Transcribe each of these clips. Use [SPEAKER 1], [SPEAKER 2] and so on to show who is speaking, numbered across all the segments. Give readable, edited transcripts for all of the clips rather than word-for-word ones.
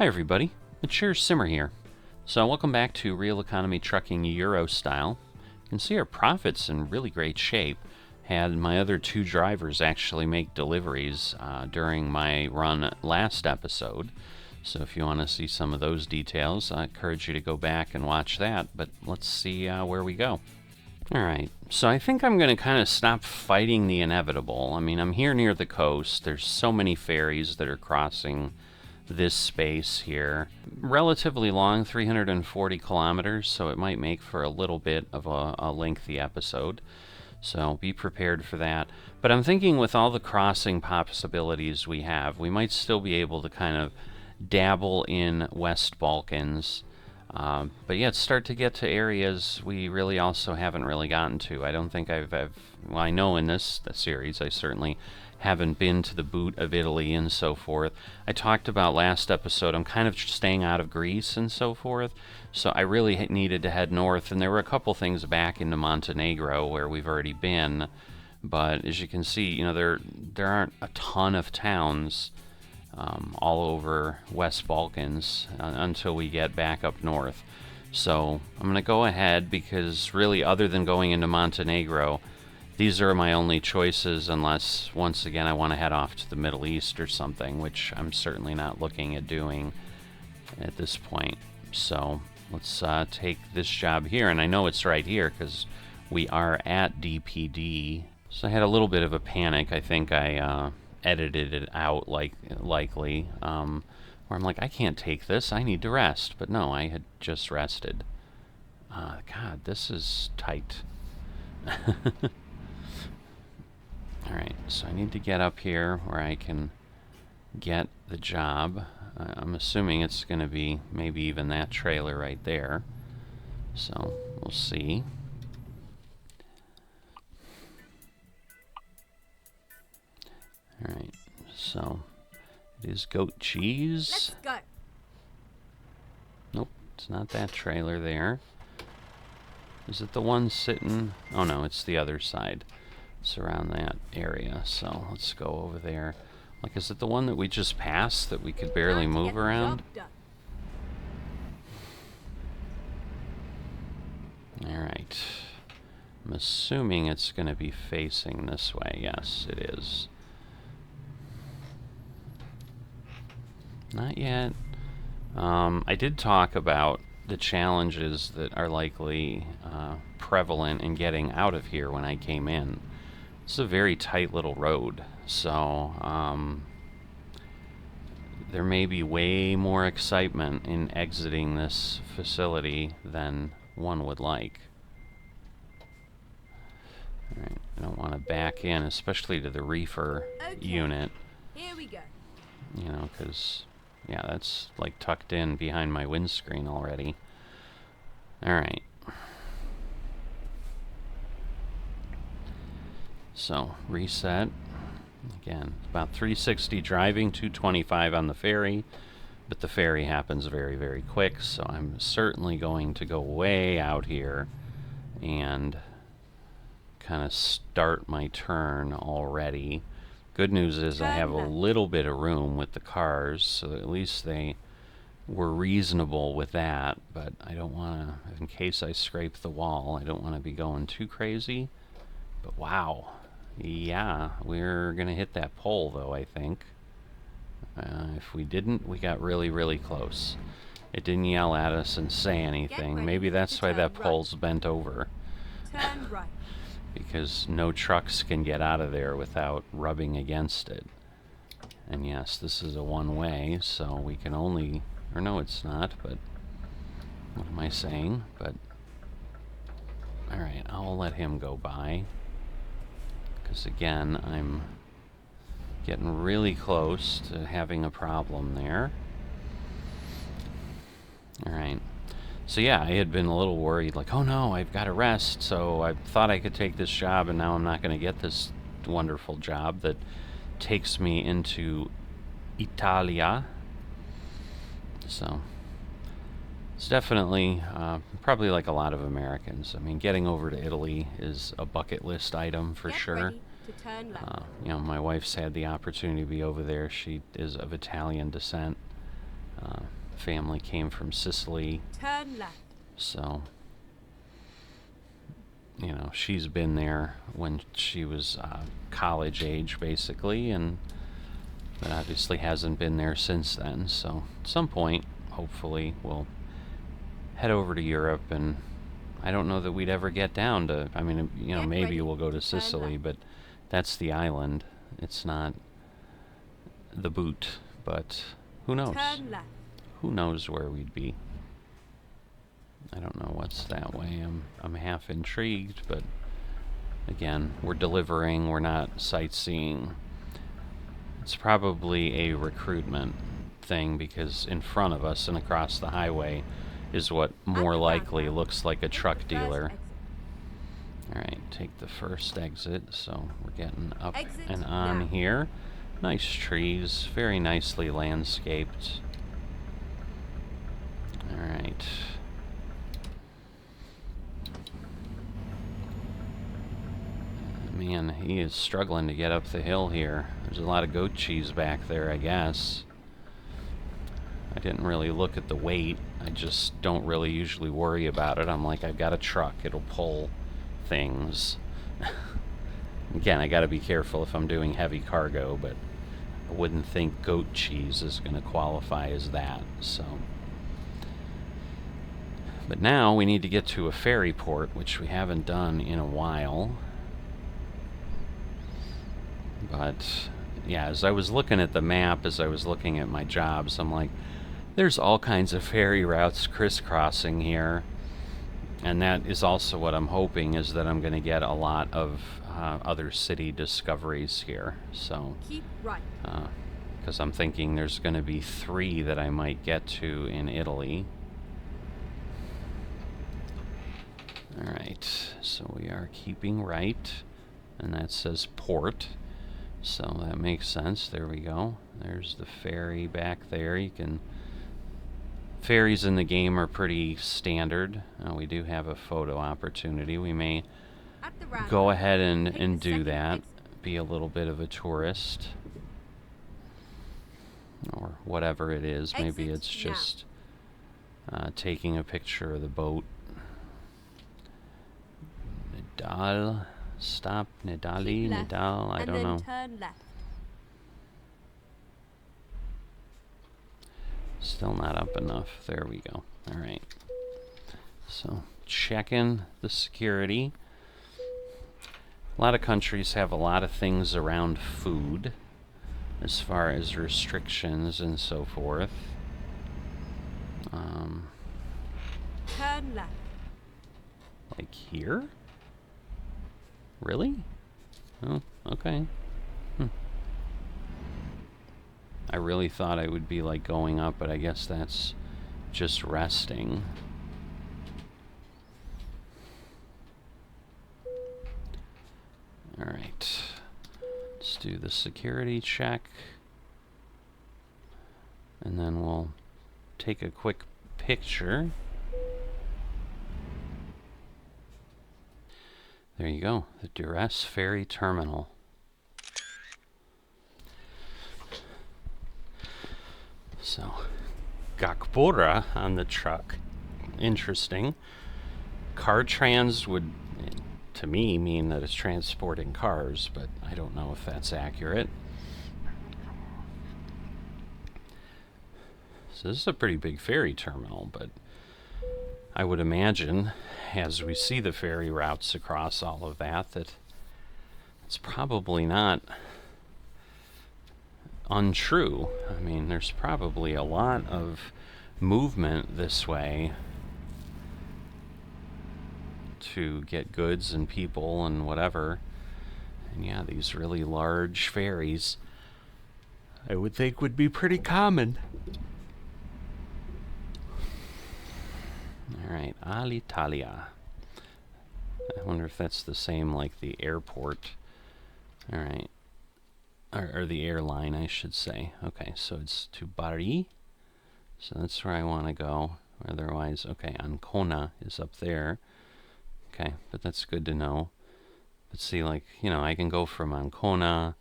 [SPEAKER 1] Hi everybody, it's Simmer here. So welcome back to Real Economy Trucking Euro Style. You can see our profits in really great shape. Had my other two drivers actually make deliveries during my run last episode. So if you want to see some of those details, I encourage you to go back and watch that. But let's see where we go. Alright, so I think I'm going to kind of stop fighting the inevitable. I mean, I'm here near the coast. There's so many ferries that are crossing this space here. Relatively long, 340 kilometers, so it might make for a little bit of a lengthy episode. So be prepared for that. But I'm thinking with all the crossing possibilities we have, we might still be able to kind of dabble in West Balkans. But yeah, start to get to areas we really also haven't really gotten to. I don't think well, I know in this series I certainly haven't been to the boot of Italy and so forth. I talked about last episode, I'm kind of staying out of Greece and so forth, so I really needed to head north, and there were a couple things back into Montenegro where we've already been, but as you can see, you know, there aren't a ton of towns all over West Balkans until we get back up north. So I'm going to go ahead because really other than going into Montenegro, these are my only choices unless, once again, I want to head off to the Middle East or something, which I'm certainly not looking at doing at this point. So let's take this job here, and I know it's right here because we are at DPD. So I had a little bit of a panic. I think I edited it out likely, where I'm like, I can't take this, I need to rest. But no, I had just rested. God, this is tight. Alright, so I need to get up here where I can get the job. I'm assuming it's going to be maybe even that trailer right there. So, we'll see. Alright, so it is goat cheese.
[SPEAKER 2] Let's go.
[SPEAKER 1] Nope, it's not that trailer there. Is it the one sitting? Oh no, it's the other side. It's around that area, so let's go over there. Like, is it the one that we just passed that we could barely move around? Alright. I'm assuming it's going to be facing this way. Yes, it is. Not yet. I did talk about the challenges that are likely prevalent in getting out of here when I came in. It's a very tight little road, so there may be way more excitement in exiting this facility than one would like. Alright, I don't want to back in, especially to the reefer unit.
[SPEAKER 2] Here we go.
[SPEAKER 1] You know, because, yeah, that's like tucked in behind my windscreen already. Alright. So, reset. Again, about 360 driving, 225 on the ferry, but the ferry happens very, very quick, so I'm certainly going to go way out here and kind of start my turn already. Good news is I have a little bit of room with the cars, so at least they were reasonable with that, but I don't want to, in case I scrape the wall, I don't want to be going too crazy. But wow. Yeah, we're going to hit that pole, though, I think. If we didn't, we got really, really close. It didn't yell at us and say anything. Maybe that's why that pole's bent over.
[SPEAKER 2] Turn right.
[SPEAKER 1] Because no trucks can get out of there without rubbing against it. And yes, this is a one-way, so we can only... Or no, it's not, but... What am I saying? But... Alright, I'll let him go by. Because again, I'm getting really close to having a problem there. Alright. So yeah, I had been a little worried, like, oh no, I've got to rest, so I thought I could take this job, and now I'm not going to get this wonderful job that takes me into Italia. So, it's definitely, probably like a lot of Americans. I mean, getting over to Italy is a bucket list item for sure. You know, my wife's had the opportunity to be over there. She is of Italian descent. family came from Sicily,
[SPEAKER 2] Turn left.
[SPEAKER 1] so, you know, she's been there when she was college age, basically, and but obviously hasn't been there since then. So at some point, hopefully, we'll head over to Europe, and I don't know that we'd ever get down to, I mean, you know,
[SPEAKER 2] Get
[SPEAKER 1] maybe
[SPEAKER 2] ready.
[SPEAKER 1] we'll go to
[SPEAKER 2] Turn
[SPEAKER 1] Sicily,
[SPEAKER 2] left.
[SPEAKER 1] but that's the island. It's not the boot, but who knows?
[SPEAKER 2] Turn left.
[SPEAKER 1] Who knows where we'd be? I don't know what's that way. I'm half intrigued, but again, we're delivering, we're not sightseeing. It's probably a recruitment thing because in front of us and across the highway is what more
[SPEAKER 2] the
[SPEAKER 1] likely
[SPEAKER 2] roundabout,
[SPEAKER 1] looks like a truck
[SPEAKER 2] First
[SPEAKER 1] dealer.
[SPEAKER 2] exit.
[SPEAKER 1] Alright, take the first exit, so we're getting up
[SPEAKER 2] Exit
[SPEAKER 1] and on
[SPEAKER 2] now.
[SPEAKER 1] here. Nice trees, very nicely landscaped. Alright. Man, he is struggling to get up the hill here. There's a lot of goat cheese back there, I guess. I didn't really look at the weight. I just don't really usually worry about it. I'm like, I've got a truck. It'll pull things. Again, I gotta be careful if I'm doing heavy cargo, but I wouldn't think goat cheese is going to qualify as that, so. But now we need to get to a ferry port, which we haven't done in a while. But yeah, as I was looking at the map, as I was looking at my jobs, I'm like, there's all kinds of ferry routes crisscrossing here. And that is also what I'm hoping, is that I'm going to get a lot of other city discoveries here. So,
[SPEAKER 2] Keep right.
[SPEAKER 1] because I'm thinking there's going to be 3 that I might get to in Italy. Alright, so we are keeping right, and that says port. So that makes sense. There we go. There's the ferry back there. You can... Ferries in the game are pretty standard. We do have a photo opportunity. We may
[SPEAKER 2] At the roundabout,
[SPEAKER 1] go ahead and
[SPEAKER 2] take the
[SPEAKER 1] do
[SPEAKER 2] second
[SPEAKER 1] that.
[SPEAKER 2] exit.
[SPEAKER 1] Be a little bit of a tourist. Or whatever it is. Maybe
[SPEAKER 2] Exit
[SPEAKER 1] it's
[SPEAKER 2] now.
[SPEAKER 1] just taking a picture of the boat. Nidal. Stop. Nidali.
[SPEAKER 2] Keep left,
[SPEAKER 1] Nidal. I
[SPEAKER 2] and
[SPEAKER 1] don't
[SPEAKER 2] then
[SPEAKER 1] know.
[SPEAKER 2] turn left.
[SPEAKER 1] Still not up enough. There we go. Alright. So, checking the security. A lot of countries have a lot of things around food, as far as restrictions and so forth.
[SPEAKER 2] Turn left.
[SPEAKER 1] Like here? Really? Oh, okay. I really thought I would be like going up, but I guess that's just resting. Alright. Let's do the security check. And then we'll take a quick picture. There you go, the Duress Ferry Terminal. So, Gakpura on the truck. Interesting. Car trans would, to me, mean that it's transporting cars, but I don't know if that's accurate. So this is a pretty big ferry terminal, but I would imagine, as we see the ferry routes across all of that, that it's probably not untrue. I mean, there's probably a lot of movement this way to get goods and people and whatever. And yeah, these really large ferries, I would think, would be pretty common. Alright, Alitalia. I wonder if that's the same like the airport. Alright. Or the airline, I should say. Okay, so it's to Bari. So that's where I want to go. Otherwise, okay, Ancona is up there. Okay, but that's good to know. But see, like, you know, I can go from Ancona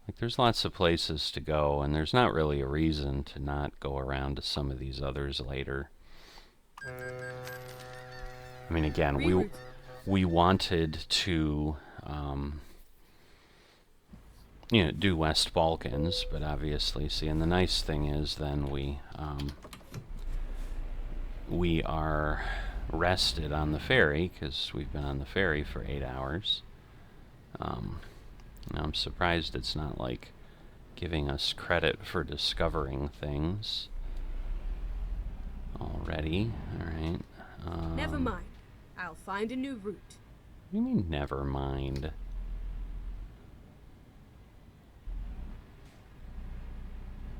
[SPEAKER 1] Like, there's lots of places to go, and there's not really a reason to not go around to some of these others later. I mean, again, we wanted to, do West Balkans, but obviously, see, and the nice thing is then we are rested on the ferry, because we've been on the ferry for 8 hours. Now I'm surprised it's not, like, giving us credit for discovering things already. Alright.
[SPEAKER 2] Never mind. I'll find a new route.
[SPEAKER 1] What do you mean, never mind?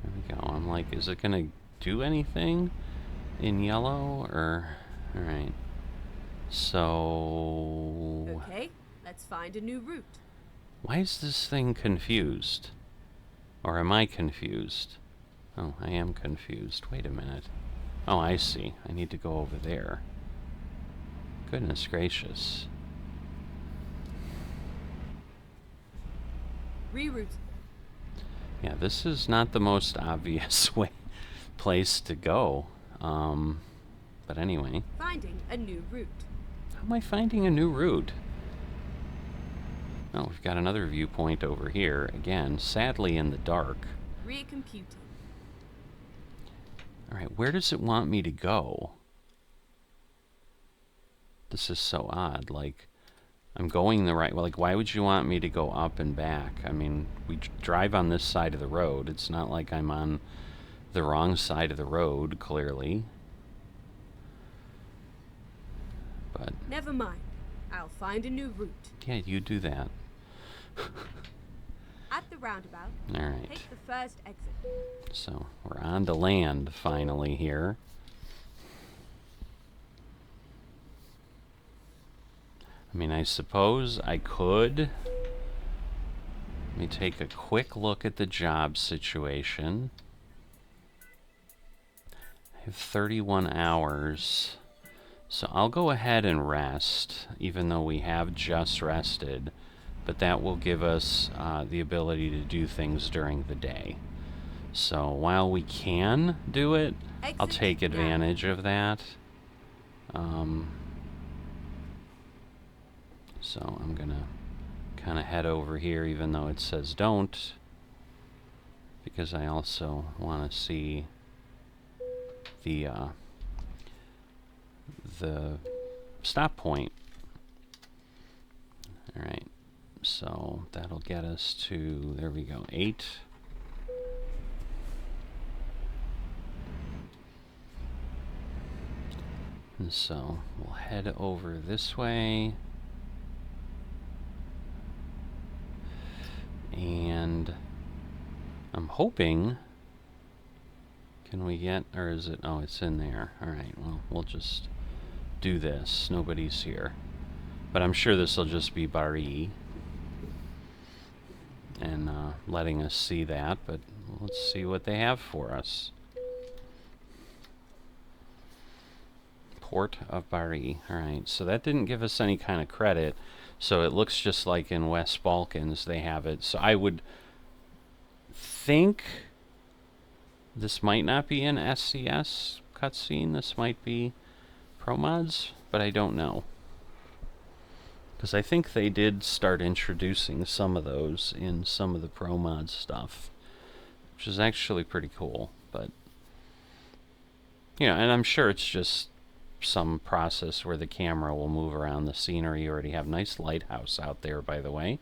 [SPEAKER 1] There we go. I'm like, is it gonna do anything in yellow, or... Alright. So...
[SPEAKER 2] Okay, let's find a new route.
[SPEAKER 1] Why is this thing confused? Or am I confused? Oh, I am confused. Wait a minute. Oh, I see. I need to go over there. Goodness gracious.
[SPEAKER 2] Reroute.
[SPEAKER 1] Yeah, this is not the most obvious place to go. But anyway.
[SPEAKER 2] Finding a new route.
[SPEAKER 1] How am I finding a new route? Oh, we've got another viewpoint over here. Again, sadly in the dark.
[SPEAKER 2] Recomputing.
[SPEAKER 1] Alright, where does it want me to go? This is so odd. Like, I'm going the right way. Like, why would you want me to go up and back? I mean, we drive on this side of the road. It's not like I'm on the wrong side of the road, clearly. But...
[SPEAKER 2] Never mind. I'll find a new route.
[SPEAKER 1] Yeah, you do that.
[SPEAKER 2] At the roundabout,
[SPEAKER 1] Alright.
[SPEAKER 2] take the first exit.
[SPEAKER 1] So, we're on to land, finally, here. I mean, I suppose I could. Let me take a quick look at the job situation. I have 31 hours. So I'll go ahead and rest, even though we have just rested. But that will give us the ability to do things during the day. So while we can do it, I'll take advantage of that. So I'm gonna kind of head over here, even though it says don't, because I also want to see the stop point. Alright, so that'll get us to, there we go, 8. And so we'll head over this way. And I'm hoping, can we get, or is it, oh, it's in there. Alright, well, we'll just do this. Nobody's here. But I'm sure this will just be Bari. And letting us see that, but let's see what they have for us. Port of Bari. Alright, so that didn't give us any kind of credit. So it looks just like in West Balkans they have it. So I would think this might not be an SCS cutscene. This might be ProMods, but I don't know. Because I think they did start introducing some of those in some of the ProMods stuff, which is actually pretty cool. But, you know, and I'm sure it's just some process where the camera will move around the scenery. You already have a nice lighthouse out there, by the way.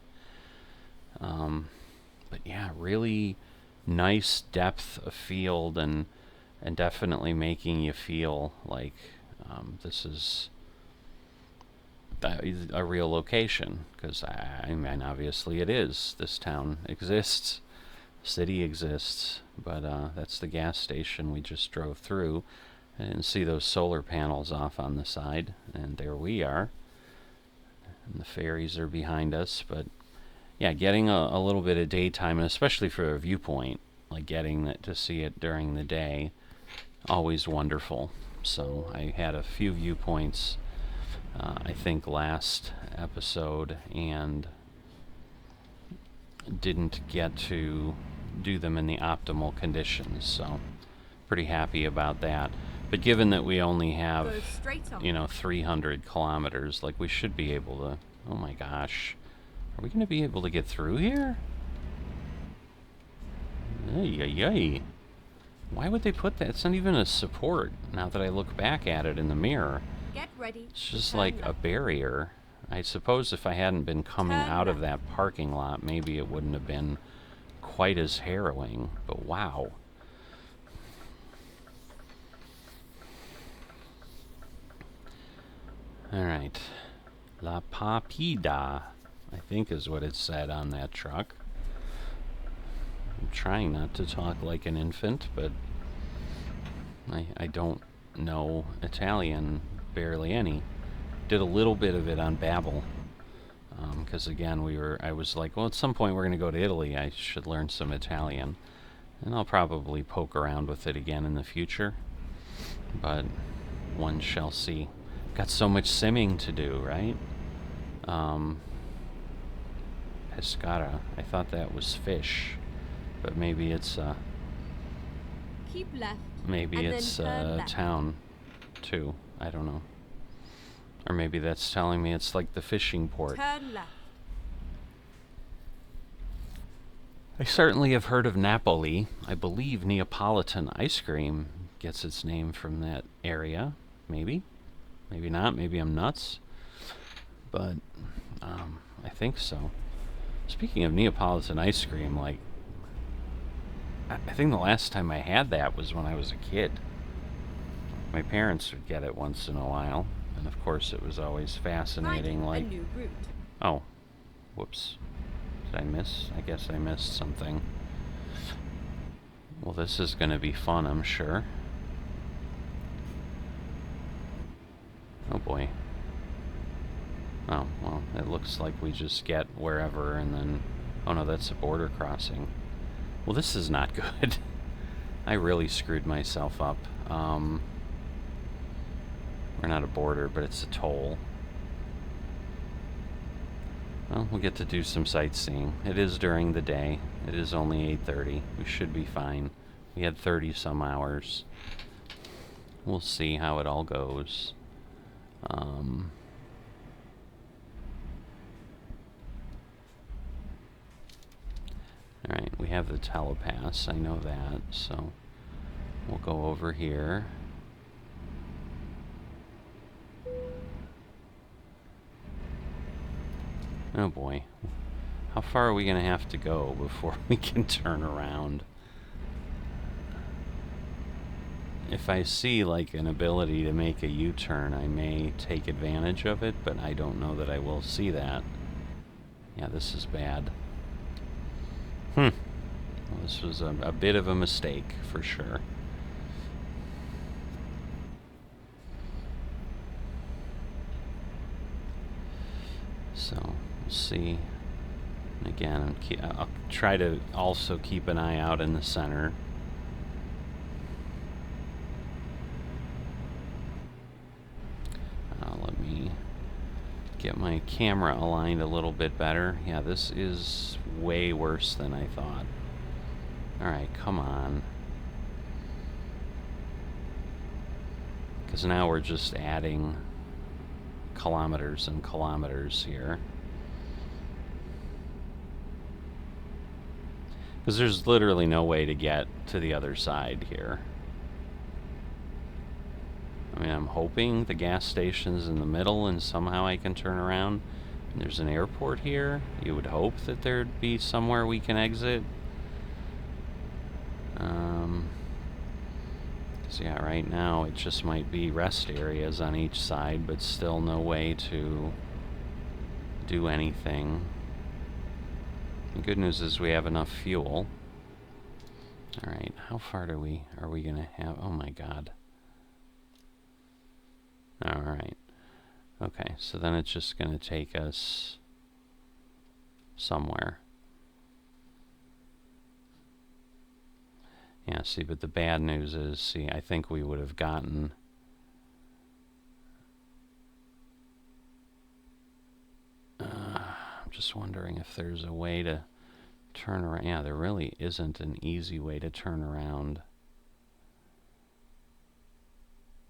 [SPEAKER 1] But yeah, really nice depth of field, and definitely making you feel like this is a real location, because I mean, obviously it is. This town exists, city exists, but that's the gas station we just drove through. I didn't see those solar panels off on the side, and there we are. And the ferries are behind us, but yeah, getting a little bit of daytime, and especially for a viewpoint, like getting to see it during the day, always wonderful. So I had a few viewpoints, I think last episode, and didn't get to do them in the optimal conditions, so pretty happy about that. But given that we only have,
[SPEAKER 2] Go straight on.
[SPEAKER 1] 300 kilometers, like, we should be able to... Oh my gosh. Are we going to be able to get through here? Ay, ay, ay. Why would they put that? It's not even a support, now that I look back at it in the mirror.
[SPEAKER 2] Get ready.
[SPEAKER 1] It's just
[SPEAKER 2] Turn
[SPEAKER 1] like a
[SPEAKER 2] left.
[SPEAKER 1] barrier. I suppose if I hadn't been coming
[SPEAKER 2] Turn
[SPEAKER 1] out of
[SPEAKER 2] left.
[SPEAKER 1] that parking lot, maybe it wouldn't have been quite as harrowing. But wow. Alright. La Papida, I think is what it said on that truck. I'm trying not to talk like an infant, but I don't know Italian barely any. Did a little bit of it on Babbel, because again I was like, well, at some point we're going to go to Italy, I should learn some Italian, and I'll probably poke around with it again in the future, but one shall see. Got so much simming to do, right? Pescara, I thought that was fish, but maybe it's
[SPEAKER 2] Keep left.
[SPEAKER 1] maybe
[SPEAKER 2] and
[SPEAKER 1] it's
[SPEAKER 2] then turn left.
[SPEAKER 1] town too. I don't know. Or maybe that's telling me it's like the fishing port.
[SPEAKER 2] Turn left.
[SPEAKER 1] I certainly have heard of Napoli. I believe Neapolitan ice cream gets its name from that area. Maybe. Maybe not. Maybe I'm nuts. But I think so. Speaking of Neapolitan ice cream, like, I think the last time I had that was when I was a kid. My parents would get it once in a while, and of course it was always fascinating.
[SPEAKER 2] Finding
[SPEAKER 1] Like,
[SPEAKER 2] a new route.
[SPEAKER 1] oh, whoops. Did I miss? I guess I missed something. Well, this is going to be fun, I'm sure. Oh boy. Oh, well, it looks like we just get wherever and then... Oh no, that's a border crossing. Well, this is not good. I really screwed myself up. We're not a border, but it's a toll. Well, we'll get to do some sightseeing. It is during the day. It is only 8:30. We should be fine. We had 30 some hours. We'll see how it all goes. Alright, we have the telepass, I know that, so we'll go over here. Oh boy. How far are we going to have to go before we can turn around? If I see like an ability to make a U-turn, I may take advantage of it, but I don't know that I will see that. Yeah, this is bad. Well, this was a bit of a mistake, for sure. So, we'll see. And again, I'll try to also keep an eye out in the center. Let me get my camera aligned a little bit better. Yeah, this is way worse than I thought. Alright, come on. Because now we're just adding kilometers and kilometers here. Because there's literally no way to get to the other side here. I mean, I'm hoping the gas station's in the middle and somehow I can turn around. And there's an airport here. You would hope that there'd be somewhere we can exit. So yeah, right now it just might be rest areas on each side, but still no way to do anything. The good news is we have enough fuel. Alright, how far are we gonna have? Oh my god. Alright. Okay, so then it's just gonna take us somewhere. Yeah, see, but the bad news is, see, I think we would have gotten... I'm just wondering if there's a way to turn around. Yeah, there really isn't an easy way to turn around.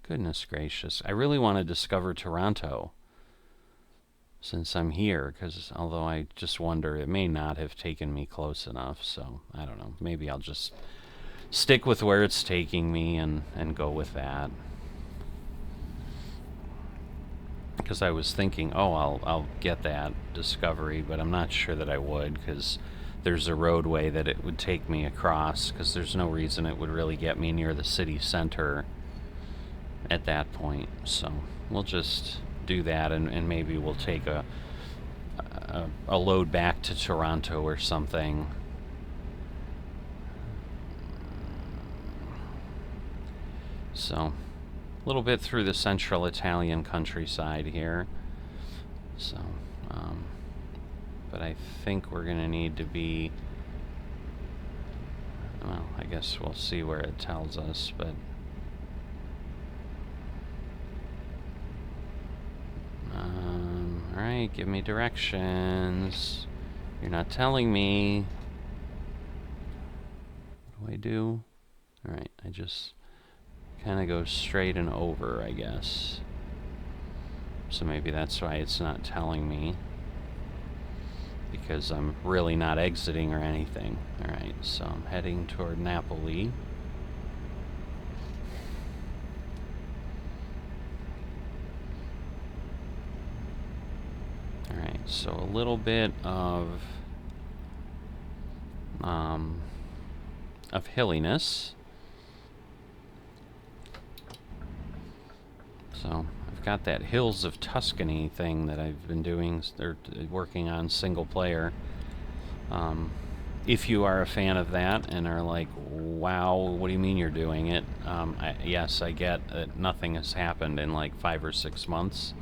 [SPEAKER 1] Goodness gracious. I really want to discover Toronto since I'm here, because although I just wonder, it may not have taken me close enough, so I don't know. Maybe I'll just stick with where it's taking me and go with that. Because I was thinking, oh, I'll get that discovery, but I'm not sure that I would, because there's a roadway that it would take me across, because there's no reason it would really get me near the city center at that point. So we'll just do that, and maybe we'll take a load back to Toronto or something. So a little bit through the central Italian countryside here. So but I think we're gonna need to be, well, I guess we'll see where it tells us, but alright, give me directions. You're not telling me. What do I do? Alright, I just kind of go straight and over, I guess. So maybe that's why it's not telling me, because I'm really not exiting or anything. Alright, so I'm heading toward Napoli. Alright, so a little bit of hilliness. So I've got that Hills of Tuscany thing that I've been doing, or working on single player. If you are a fan of that and are like, wow, what do you mean you're doing it? Yes, I get that nothing has happened in like 5 or 6 months.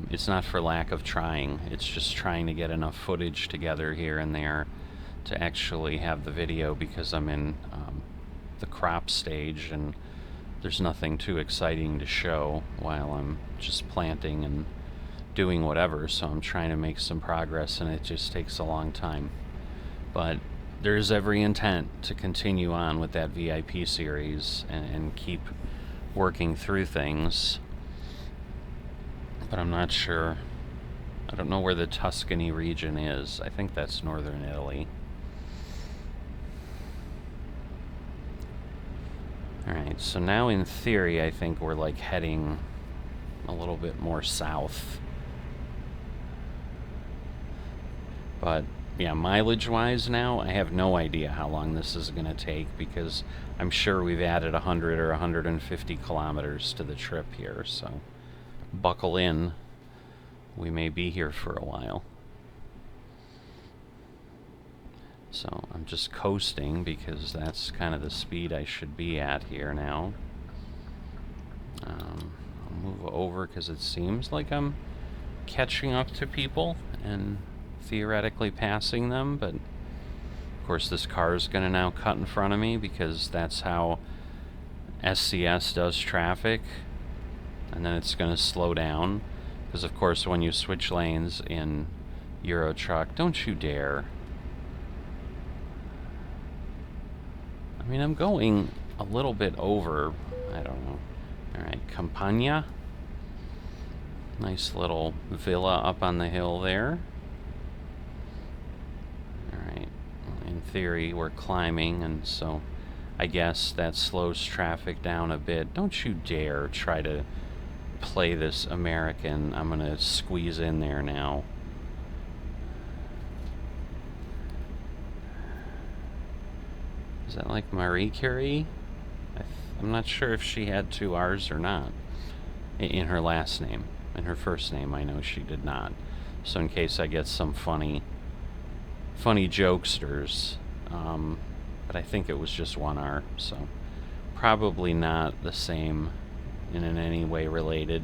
[SPEAKER 1] It's not for lack of trying. It's just trying to get enough footage together here and there to actually have the video, because I'm in the crop stage and there's nothing too exciting to show while I'm just planting and doing whatever. So I'm trying to make some progress, and it just takes a long time. But there's every intent to continue on with that VIP series and keep working through things. But I'm not sure. I don't know where the Tuscany region is. I think that's northern Italy. Alright, so now in theory I think we're like heading a little bit more south. But yeah, mileage-wise now, I have no idea how long this is going to take, because I'm sure we've added 100 or 150 kilometers to the trip here, so buckle in. We may be here for a while. So I'm just coasting, because that's kind of the speed I should be at here now. I'll move over, because it seems like I'm catching up to people and theoretically passing them, but of course this car is going to now cut in front of me, because that's how SCS does traffic, and then it's going to slow down, because of course when you switch lanes in Euro Truck, don't you dare. I mean, I'm going a little bit over, I don't know. Alright, Campagna. Nice little villa up on the hill there. Alright, in theory we're climbing, and so I guess that slows traffic down a bit. Don't you dare try to play this American. I'm gonna squeeze in there now. Is that like Marie Curie? I'm not sure if she had 2 R's or not in her last name. In her first name, I know she did not. So in case I get some funny jokesters, but I think it was just 1 R, so probably not the same in any way related.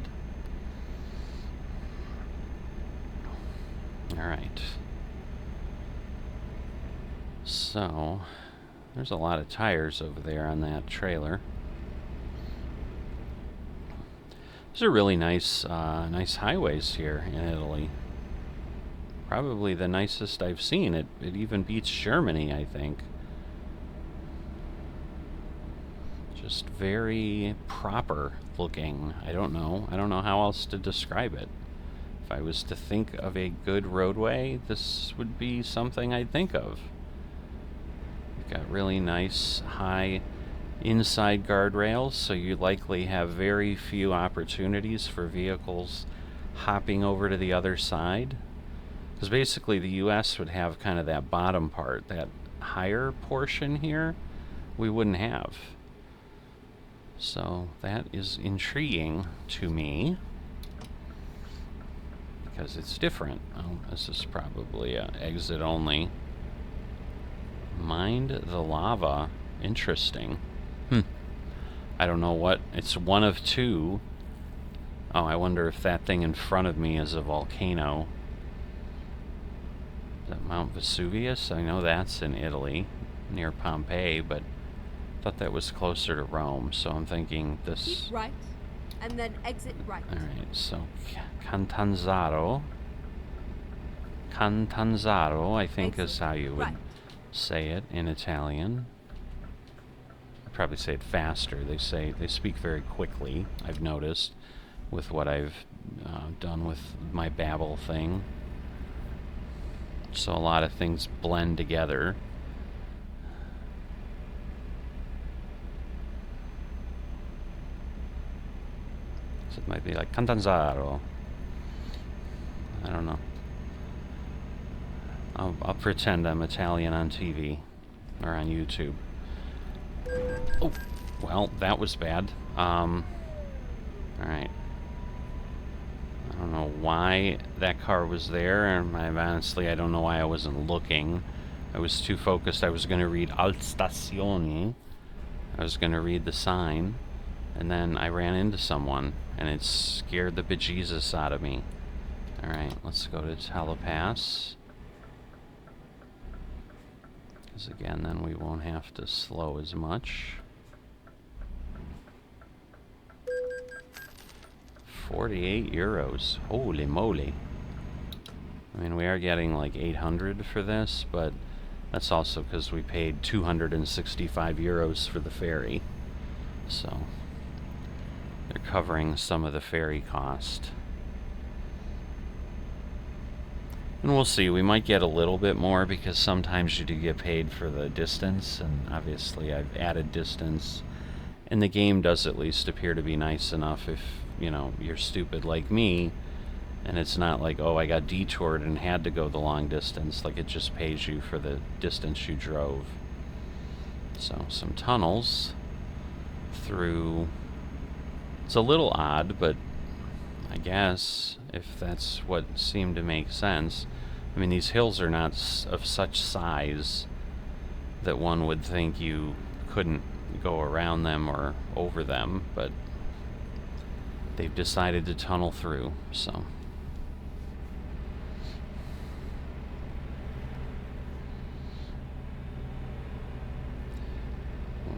[SPEAKER 1] Alright. So there's a lot of tires over there on that trailer. These are really nice, nice highways here in Italy. Probably the nicest I've seen. It even beats Germany, I think. Just very proper looking. I don't know how else to describe it. If I was to think of a good roadway, this would be something I'd think of. You've got really nice high inside guardrails, so you likely have very few opportunities for vehicles hopping over to the other side. Because basically the US would have kind of that bottom part, that higher portion here, we wouldn't have. So that is intriguing to me, because it's different. Oh, this is probably exit only. Mind the lava. Interesting. I don't know what. It's one of two. Oh, I wonder if that thing in front of me is a volcano. Is that Mount Vesuvius? I know that's in Italy, near Pompeii, but I thought that was closer to Rome, so I'm thinking this...
[SPEAKER 2] Keep right, and then exit right.
[SPEAKER 1] Alright, so Catanzaro. Catanzaro, I think is how you would say it in Italian. I'd probably say it faster. They speak very quickly, I've noticed, with what I've done with my Babel thing. So a lot of things blend together. So it might be like Catanzaro. I don't know. I'll pretend I'm Italian on TV or on YouTube. Oh, well, that was bad. Alright. I don't know why that car was there, and honestly, I don't know why I wasn't looking. I was too focused. I was going to read Al Stazione. I was going to read the sign, and then I ran into someone, and it scared the bejesus out of me. Alright, let's go to Telepass. Because again, then we won't have to slow as much. 48 euros. Holy moly. I mean, we are getting like 800 for this, but that's also because we paid 265 euros for the ferry. So they're covering some of the ferry cost. And we'll see, we might get a little bit more because sometimes you do get paid for the distance, and obviously I've added distance. And the game does at least appear to be nice enough if, you know, you're stupid like me, and it's not like, oh, I got detoured and had to go the long distance. Like, it just pays you for the distance you drove. So, some tunnels through... It's a little odd, but I guess if that's what seemed to make sense. I mean, these hills are not of such size that one would think you couldn't go around them or over them, but they've decided to tunnel through, so.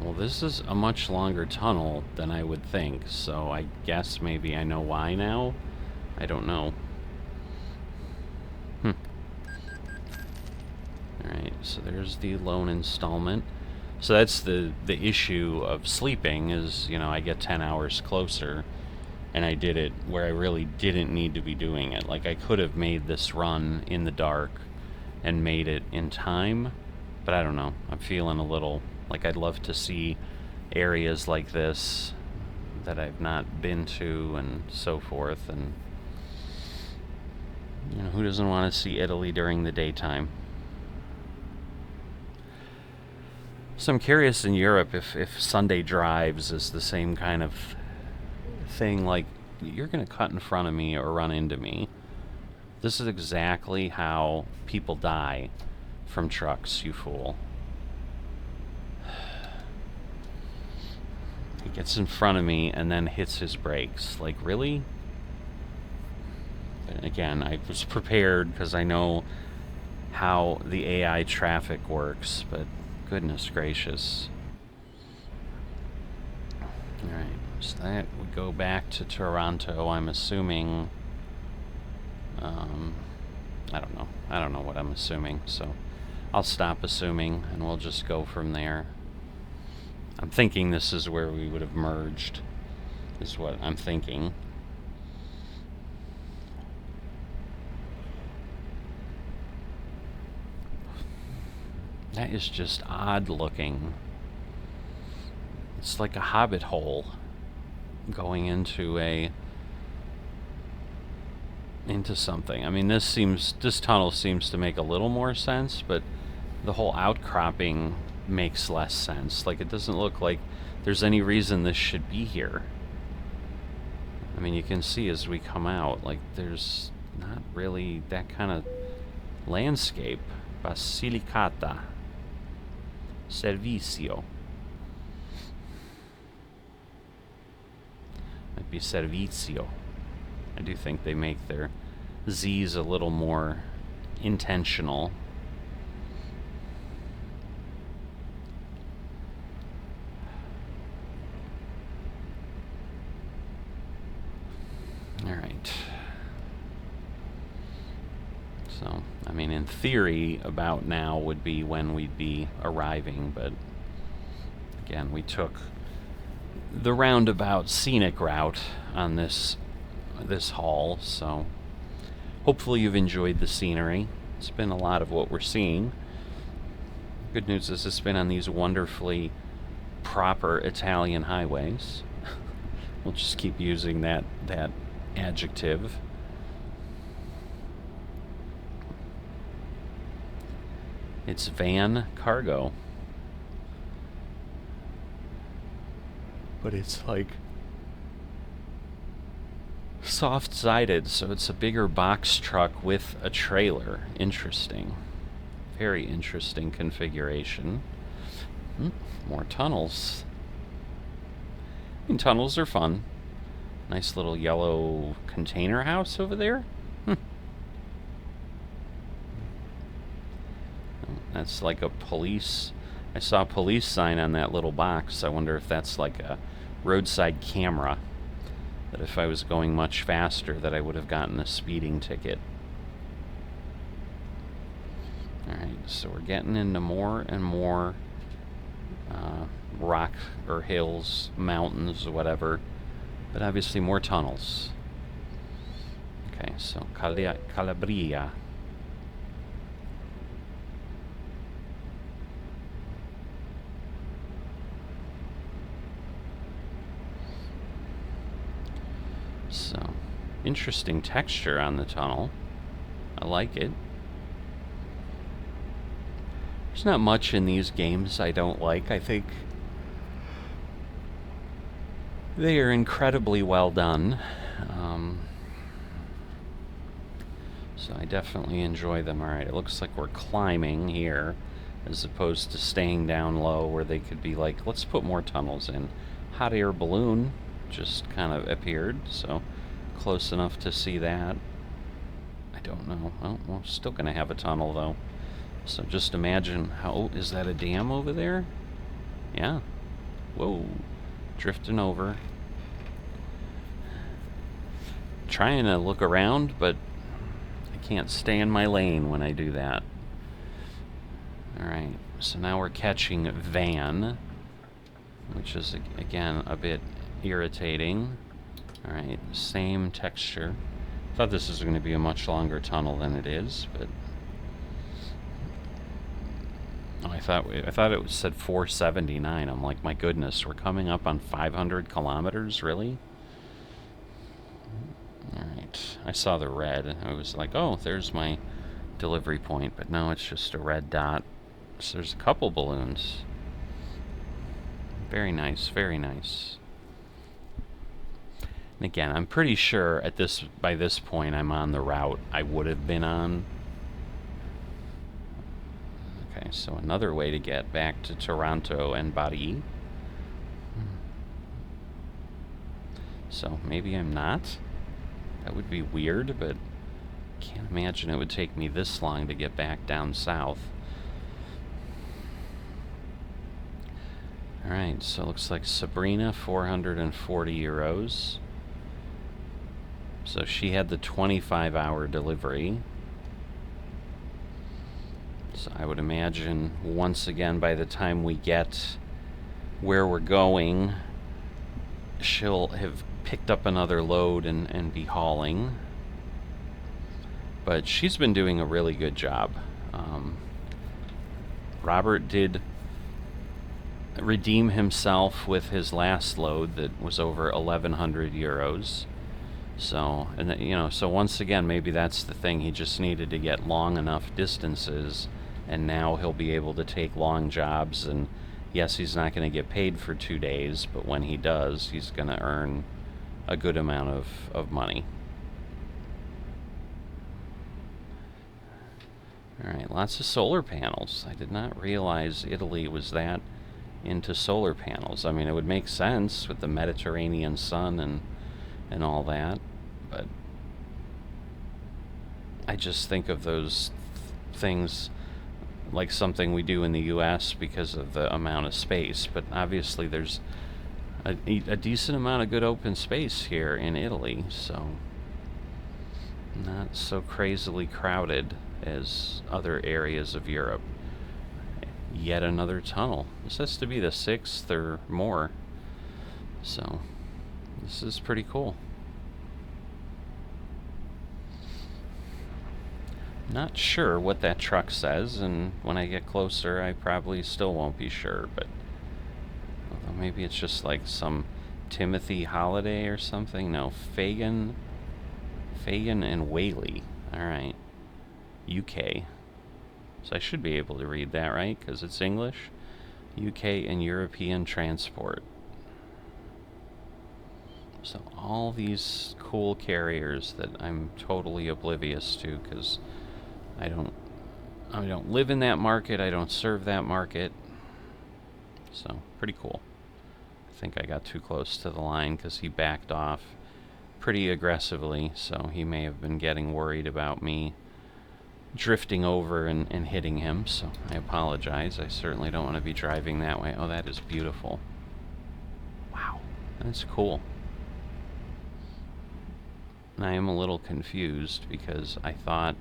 [SPEAKER 1] Well, this is a much longer tunnel than I would think, so I guess maybe I know why now. I don't know. Alright, so there's the loan installment. So that's the issue of sleeping is, you know, I get 10 hours closer, and I did it where I really didn't need to be doing it. Like, I could have made this run in the dark and made it in time, but I don't know. I'm feeling a little like I'd love to see areas like this that I've not been to and so forth, and you know, who doesn't want to see Italy during the daytime? So I'm curious in Europe if Sunday drives is the same kind of thing, like, you're going to cut in front of me or run into me. This is exactly how people die from trucks, you fool. He gets in front of me and then hits his brakes. Like, really? But again, I was prepared because I know how the AI traffic works, but goodness gracious. Alright, so that would go back to Toronto, I'm assuming. I don't know. I don't know what I'm assuming, so I'll stop assuming and we'll just go from there. I'm thinking this is where we would have merged, is what I'm thinking. That is just odd looking. It's like a hobbit hole going into something. I mean, this tunnel seems to make a little more sense, but the whole outcropping makes less sense. Like, it doesn't look like there's any reason this should be here. I mean, you can see as we come out, like, there's not really that kind of landscape. Basilicata. Servicio. Might be Servizio. I do think they make their Z's a little more intentional. Alright. So, I mean, in theory, about now would be when we'd be arriving, but again, we took the roundabout scenic route on this haul, so hopefully you've enjoyed the scenery. It's been a lot of what we're seeing. Good news is it's been on these wonderfully proper Italian highways. We'll just keep using that adjective. It's van cargo. But it's like soft-sided, so it's a bigger box truck with a trailer. Interesting. Very interesting configuration. More tunnels. I mean, tunnels are fun. Nice little yellow container house over there. That's like a police. I saw a police sign on that little box. I wonder if that's like a roadside camera. That if I was going much faster, that I would have gotten a speeding ticket. Alright, so we're getting into more and more rock or hills, mountains, whatever. But obviously more tunnels. Okay, so Calabria. So, interesting texture on the tunnel. I like it. There's not much in these games I don't like. I think they are incredibly well done. So I definitely enjoy them. Alright, it looks like we're climbing here as opposed to staying down low where they could be like, let's put more tunnels in. Hot air balloon just kind of appeared, so close enough to see that. I don't know. Well, we're still going to have a tunnel, though. So just imagine how... Oh, is that a dam over there? Yeah. Whoa. Drifting over. Trying to look around, but I can't stay in my lane when I do that. Alright, so now we're catching van, which is, again, a bit irritating. Alright, same texture. Thought this was going to be a much longer tunnel than it is, but... Oh, I thought it said 479. I'm like, my goodness, we're coming up on 500 kilometers, really? Alright, I saw the red, and I was like, oh, there's my delivery point, but no, it's just a red dot. So there's a couple balloons. Very nice, very nice. And again, I'm pretty sure by this point I'm on the route I would have been on. Okay, so another way to get back to Toronto and Bari. So maybe I'm not. That would be weird, but I can't imagine it would take me this long to get back down south. Alright, so it looks like Sabrina, 440 euros. So she had the 25-hour delivery. So I would imagine, once again, by the time we get where we're going, she'll have picked up another load and be hauling. But she's been doing a really good job. Robert did redeem himself with his last load that was over 1,100 euros. So, and you know, so once again, maybe that's the thing. He just needed to get long enough distances, and now he'll be able to take long jobs. And yes, he's not going to get paid for 2 days, but when he does, he's going to earn a good amount of money. Alright, lots of solar panels. I did not realize Italy was that into solar panels. I mean, it would make sense with the Mediterranean sun and all that, but I just think of those things like something we do in the US because of the amount of space, but obviously there's a decent amount of good open space here in Italy, so not so crazily crowded as other areas of Europe. Yet another tunnel. This has to be the 6th or more. So, this is pretty cool. Not sure what that truck says, and when I get closer I probably still won't be sure, but although maybe it's just like some Timothy holiday or something. No, Fagan and Whaley. Alright. UK. So I should be able to read that, right? Because it's English. UK and European transport. So all these cool carriers that I'm totally oblivious to because I don't live in that market. I don't serve that market. So pretty cool. I think I got too close to the line because he backed off pretty aggressively. So he may have been getting worried about me drifting over and hitting him, so I apologize. I certainly don't want to be driving that way. Oh, that is beautiful. Wow, that's cool. And I am a little confused because I thought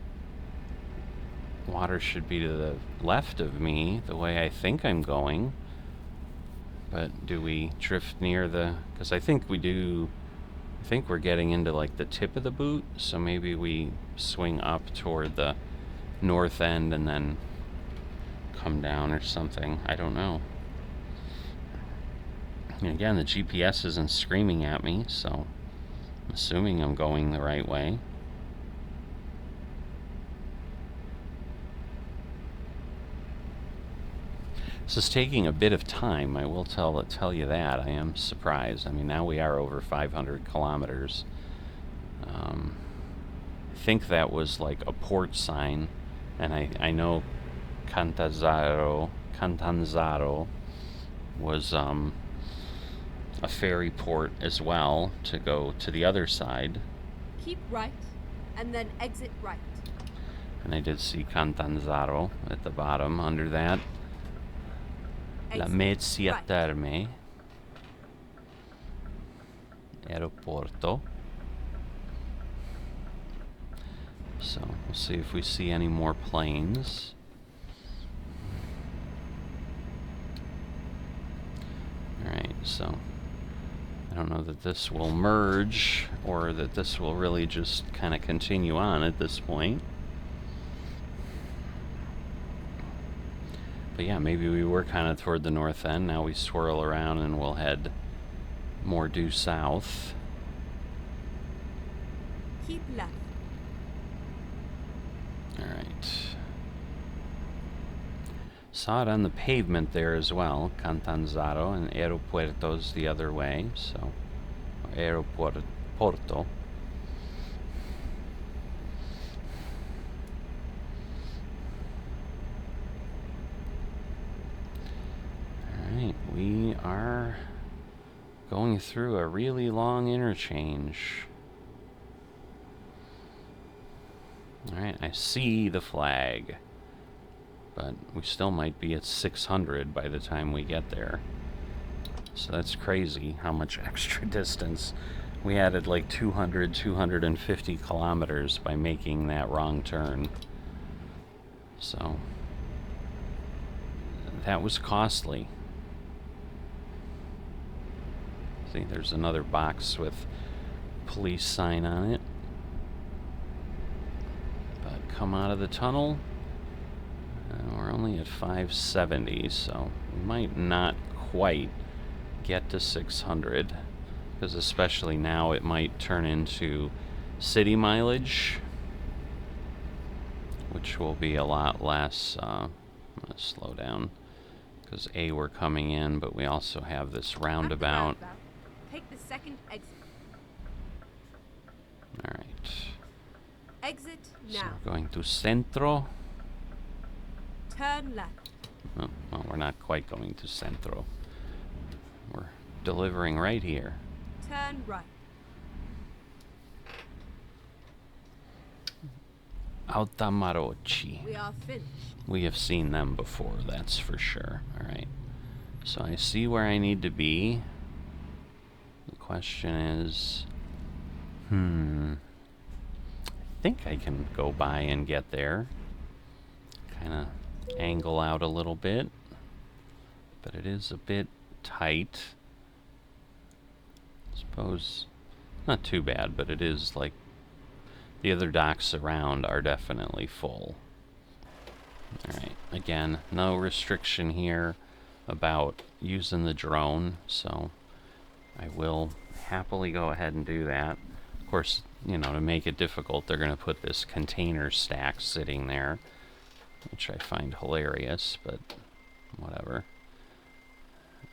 [SPEAKER 1] water should be to the left of me, the way I think I'm going. But do we drift near the... because I think we do... I think we're getting into like the tip of the boot, so maybe we swing up toward the north end and then come down or something. I don't know. And again, the GPS isn't screaming at me, so I'm assuming I'm going the right way. This is taking a bit of time, I will tell you that. I am surprised. I mean, now we are over 500 kilometers. I think that was like a port sign. And I know Catanzaro was a ferry port as well to go to the other side.
[SPEAKER 2] Keep right, and then exit right.
[SPEAKER 1] And I did see Catanzaro at the bottom under that. La Mezzia Terme. Aeroporto. So, we'll see if we see any more planes. Alright, so I don't know that this will merge or that this will really just kind of continue on at this point. But yeah, maybe we were kind of toward the north end. Now we swirl around and we'll head more due south.
[SPEAKER 2] Keep left.
[SPEAKER 1] Alright. Saw it on the pavement there as well. Catanzaro, and Aeropuerto's the other way, so Aeroporto. Alright, we are going through a really long interchange. Alright, I see the flag, but we still might be at 600 by the time we get there. So that's crazy how much extra distance. We added like 250 kilometers by making that wrong turn. So that was costly. See, there's another box with police sign on it. But come out of the tunnel. We're only at 570, so we might not quite get to 600. Because especially now it might turn into city mileage, which will be a lot less. I'm going to slow down because we're coming in, but we also have this roundabout.
[SPEAKER 2] Take the second exit.
[SPEAKER 1] Alright.
[SPEAKER 2] Exit
[SPEAKER 1] So
[SPEAKER 2] now.
[SPEAKER 1] we're going to Centro.
[SPEAKER 2] Turn left.
[SPEAKER 1] Oh, well, we're not quite going to Centro. We're delivering right here.
[SPEAKER 2] Turn right.
[SPEAKER 1] Altamarocci.
[SPEAKER 2] We are finished.
[SPEAKER 1] We have seen them before, that's for sure. Alright. So I see where I need to be. The question is... I think I can go by and get there. Kind of angle out a little bit. But it is a bit tight. Suppose not too bad, but it is like the other docks around are definitely full. Alright, again, no restriction here about using the drone, so I will happily go ahead and do that. Of course, you know, to make it difficult, they're going to put this container stack sitting there, which I find hilarious, but whatever.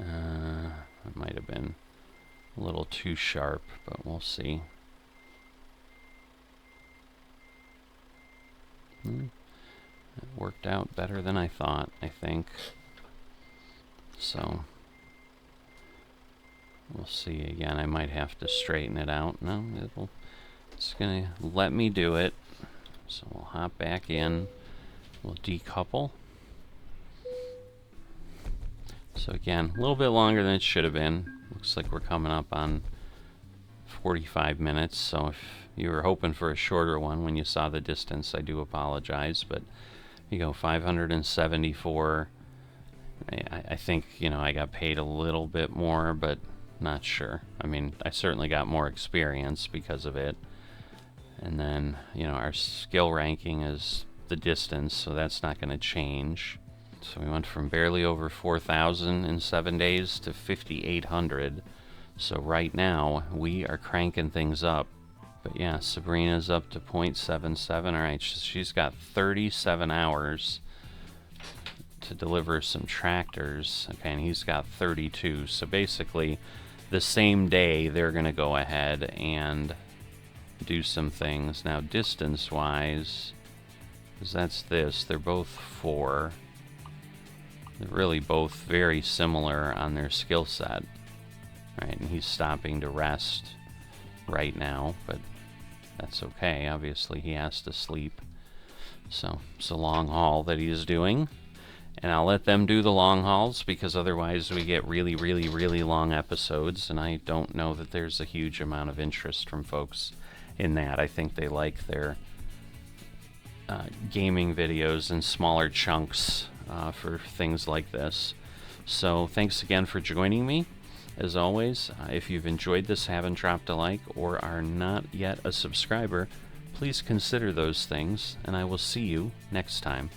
[SPEAKER 1] It might have been a little too sharp, but we'll see. It worked out better than I thought, I think. So, we'll see again. I might have to straighten it out. No, it's going to let me do it. So we'll hop back in. We'll decouple. So again, a little bit longer than it should have been. Looks like we're coming up on 45 minutes, so if you were hoping for a shorter one when you saw the distance, I do apologize, but you go 574. I think, you know, I got paid a little bit more, but not sure. I mean, I certainly got more experience because of it. And then, you know, our skill ranking is the distance, so that's not going to change. So we went from barely over 4,000 in 7 days to 5,800. So right now, we are cranking things up. But yeah, Sabrina's up to 0.77. Alright, she's got 37 hours to deliver some tractors. Okay, and he's got 32. So basically, the same day, they're going to go ahead and do some things. Now, distance-wise, because that's this, they're both 4. They're really both very similar on their skill set. Right, and he's stopping to rest right now, but that's okay. Obviously, he has to sleep. So, it's a long haul that he's doing. And I'll let them do the long hauls, because otherwise we get really, really, really long episodes, and I don't know that there's a huge amount of interest from folks in that. I think they like their gaming videos in smaller chunks for things like this. So, thanks again for joining me. As always, if you've enjoyed this, haven't dropped a like, or are not yet a subscriber, please consider those things, and I will see you next time.